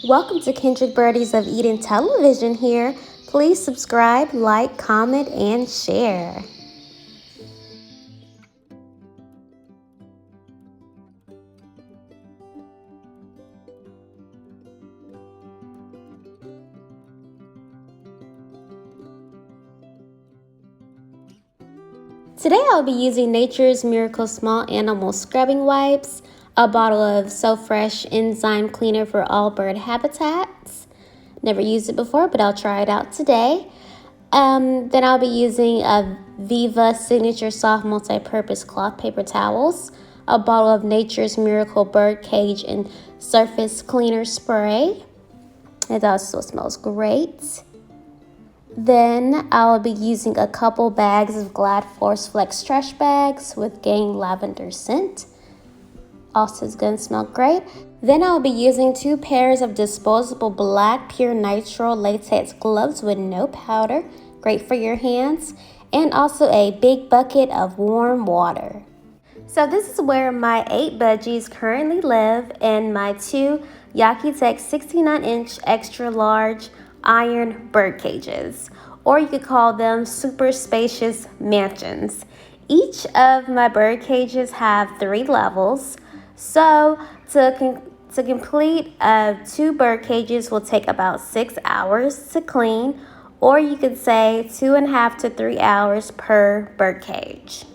Welcome to Kindred Birdies of Eden Television here. Please subscribe, like, comment, and share. Today I'll be using Nature's Miracle Small Animal Scrubbing Wipes, a bottle of So Fresh Enzyme Cleaner for all bird habitats. Never used it before, but I'll try it out today. Then I'll be using a Viva Signature Soft Multi-Purpose Cloth Paper Towels, a bottle of Nature's Miracle Bird Cage and Surface Cleaner Spray. It also smells great. Then I'll be using a couple bags of Glad Force Flex trash bags with Gain Lavender scent. Also is going to smell great. Then I'll be using 2 pairs of disposable black pure nitrile latex gloves with no powder. Great for your hands. And also a big bucket of warm water. So this is where my 8 budgies currently live in my 2 Yakitex 69-inch extra large iron bird cages, or you could call them super spacious mansions. Each of my bird cages have 3 levels, so to complete 2 bird cages will take about 6 hours to clean, or you could say 2.5 to 3 hours per bird cage.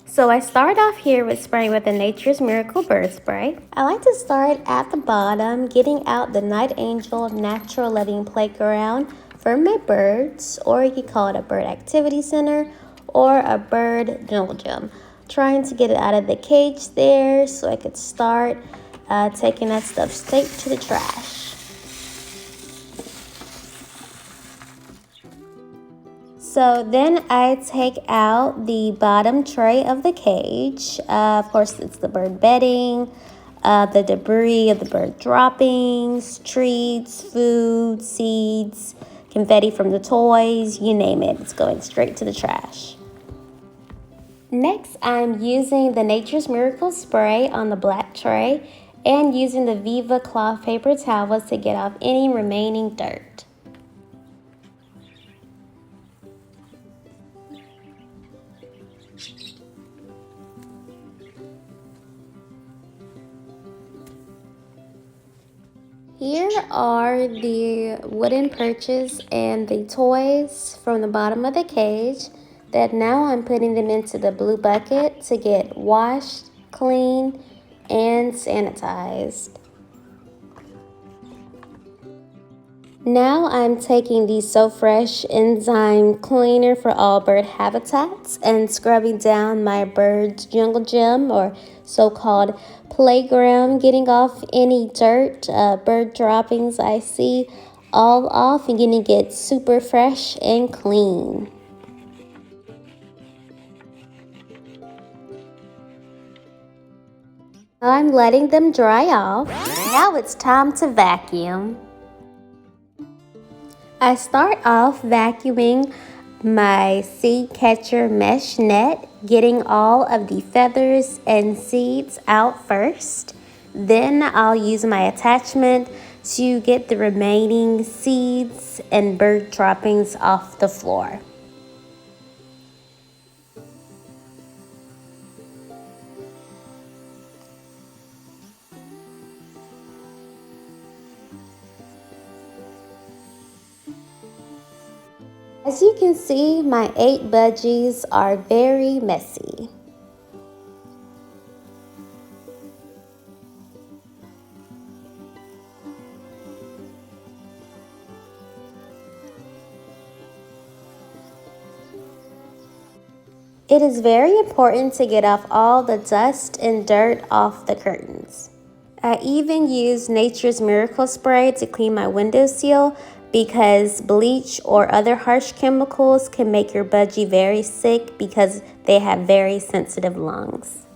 So I start off here with spraying with the Nature's Miracle Bird Spray. I like to start at the bottom, getting out the Night Angel Natural Living Playground for my birds, or you could call it a bird activity center or a bird jungle gym. Trying to get it out of the cage there so I could start taking that stuff straight to the trash. So then I take out the bottom tray of the cage. Of course, it's the bird bedding, the debris of the bird droppings, treats, food, seeds, confetti from the toys, you name it. It's going straight to the trash. Next, I'm using the Nature's Miracle Spray on the black tray and using the Viva cloth paper towels to get off any remaining dirt. Here are the wooden perches and the toys from the bottom of the cage that now I'm putting them into the blue bucket to get washed, cleaned, and sanitized. Now I'm taking the So Fresh Enzyme Cleaner for all bird habitats and scrubbing down my bird's jungle gym or so-called playground, getting off any dirt, bird droppings I see all off and getting it super fresh and clean. I'm letting them dry off. Now it's time to vacuum. I start off vacuuming my seed catcher mesh net, getting all of the feathers and seeds out first. Then I'll use my attachment to get the remaining seeds and bird droppings off the floor. As you can see, my 8 budgies are very messy. It is very important to get off all the dust and dirt off the curtains. I even use Nature's Miracle Spray to clean my windowsill because bleach or other harsh chemicals can make your budgie very sick because they have very sensitive lungs.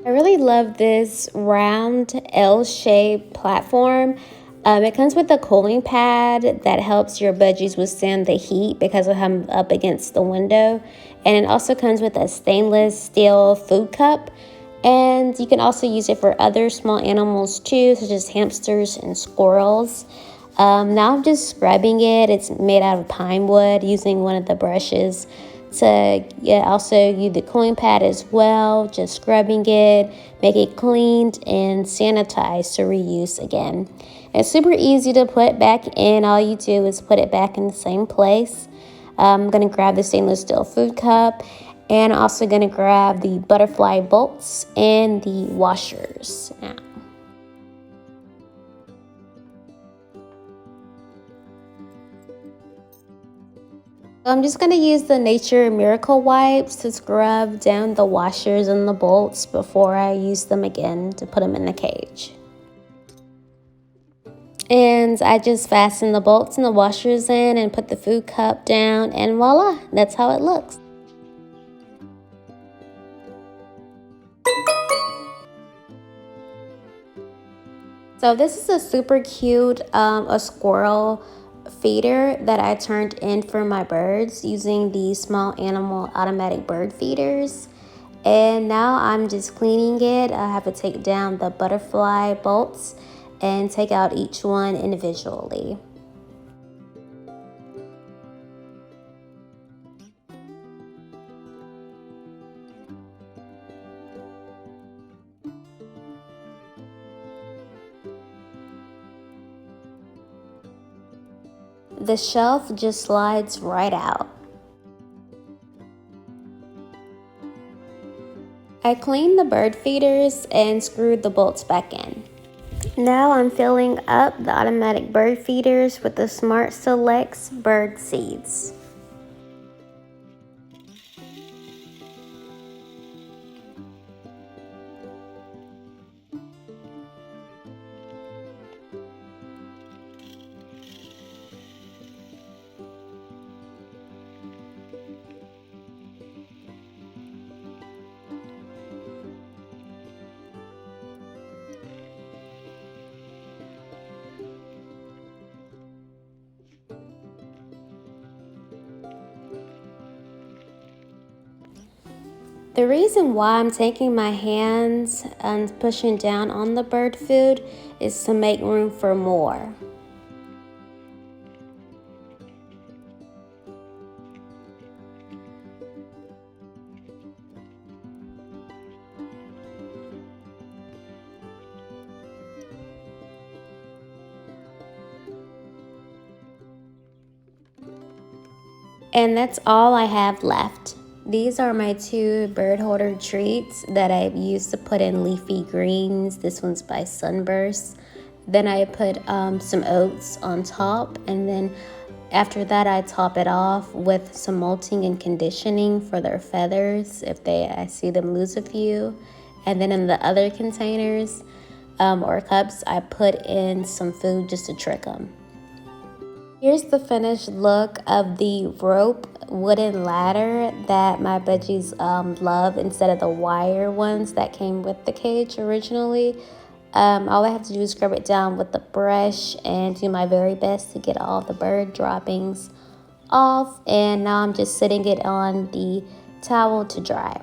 I really love this round L-shaped platform. It comes with a cooling pad that helps your budgies withstand the heat because of how I'm up against the window. And it also comes with a stainless steel food cup. And you can also use it for other small animals too, such as hamsters and squirrels. Now I'm just scrubbing it. It's made out of pine wood using one of the brushes to also use the cooling pad as well. Just scrubbing it, make it cleaned and sanitized to reuse again. It's super easy to put back in. All you do is put it back in the same place. I'm going to grab the stainless steel food cup, and I'm also going to grab the butterfly bolts and the washers now. I'm just going to use the Nature Miracle wipes to scrub down the washers and the bolts before I use them again to put them in the cage. And I just fasten the bolts and the washers in and put the food cup down, and voila, that's how it looks. So this is a super cute a squirrel feeder that I turned in for my birds using the small animal automatic bird feeders. And now I'm just cleaning it. I have to take down the butterfly bolts and take out each one individually. The shelf just slides right out. I cleaned the bird feeders and screwed the bolts back in. Now I'm filling up the automatic bird feeders with the Smart Selects bird seeds. The reason why I'm taking my hands and pushing down on the bird food is to make room for more. And that's all I have left. These are my two bird holder treats that I've used to put in leafy greens. This one's by Sunburst. Then I put some oats on top, and then after that I top it off with some molting and conditioning for their feathers if I see them lose a few. And then in the other containers or cups, I put in some food just to trick them. Here's the finished look of the rope wooden ladder that my budgies love instead of the wire ones that came with the cage originally. All I have to do is scrub it down with the brush and do my very best to get all the bird droppings off. And now I'm just sitting it on the towel to dry.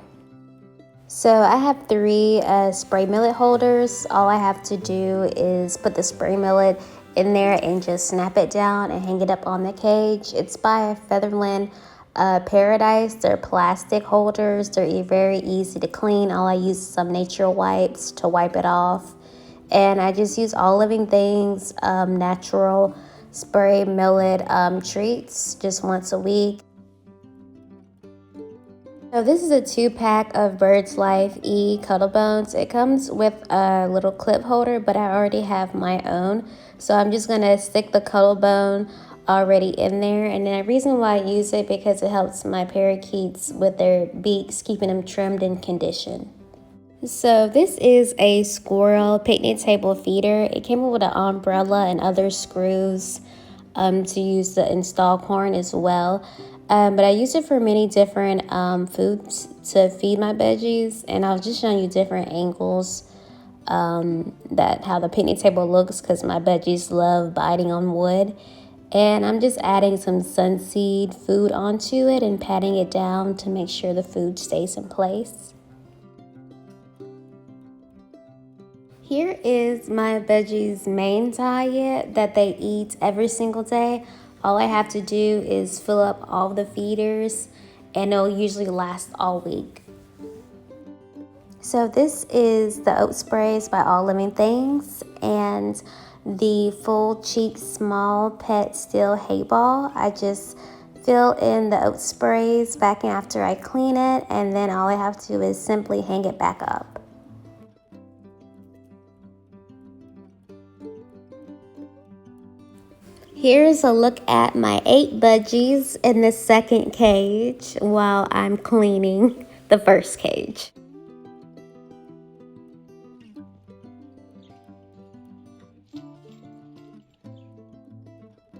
So I have 3 spray millet holders. All I have to do is put the spray millet in there and just snap it down and hang it up on the cage. It's by Featherland Paradise. They're plastic holders. They're very easy to clean. All I use is some nature wipes to wipe it off. And I just use All Living Things natural spray millet treats just once a week. So this is a 2-pack of Birds Life E Cuddle Bones. It comes with a little clip holder, but I already have my own. So I'm just gonna stick the cuddle bone already in there. And the reason why I use it because it helps my parakeets with their beaks, keeping them trimmed and conditioned. So this is a squirrel picnic table feeder. It came with an umbrella and other screws to use the install horn as well. But I use it for many different foods to feed my veggies, and I was just showing you different angles that how the picnic table looks because my veggies love biting on wood. And I'm just adding some Sunseed food onto it and patting it down to make sure the food stays in place. Here is my veggies' main diet that they eat every single day. All I have to do is fill up all the feeders and it'll usually last all week. So this is the Oat Sprays by All Living Things and the Full Cheek Small Pet Steel Hay Ball. I just fill in the Oat Sprays back after I clean it, and then all I have to do is simply hang it back up. Here's a look at my 8 budgies in the second cage while I'm cleaning the first cage.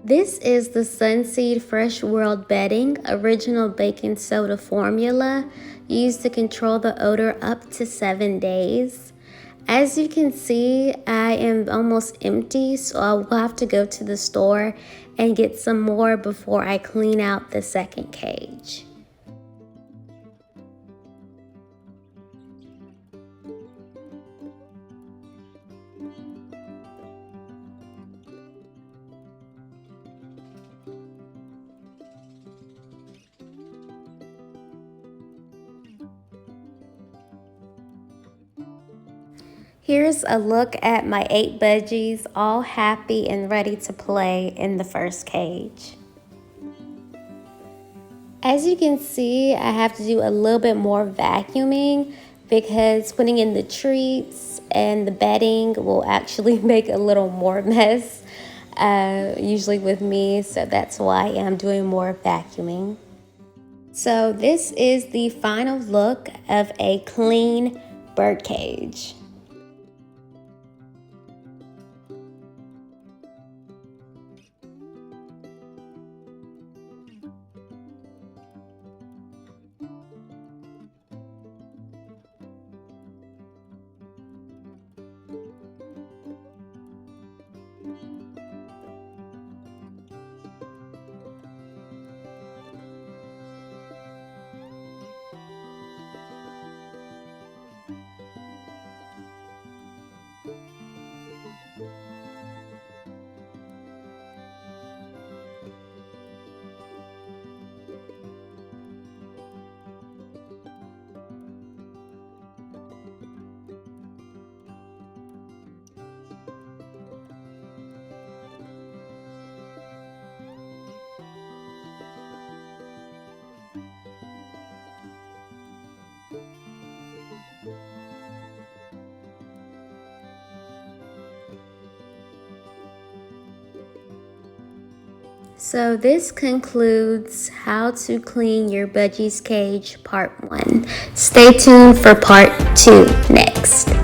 This is the Sunseed Fresh World Bedding original baking soda formula used to control the odor up to 7 days. As you can see, I am almost empty, so I will have to go to the store and get some more before I clean out the second cage. Here's a look at my 8 budgies, all happy and ready to play in the first cage. As you can see, I have to do a little bit more vacuuming because putting in the treats and the bedding will actually make a little more mess, usually with me, so that's why I'm doing more vacuuming. So this is the final look of a clean bird cage. So this concludes how to clean your Budgies cage part 1. Stay tuned for part 2 next.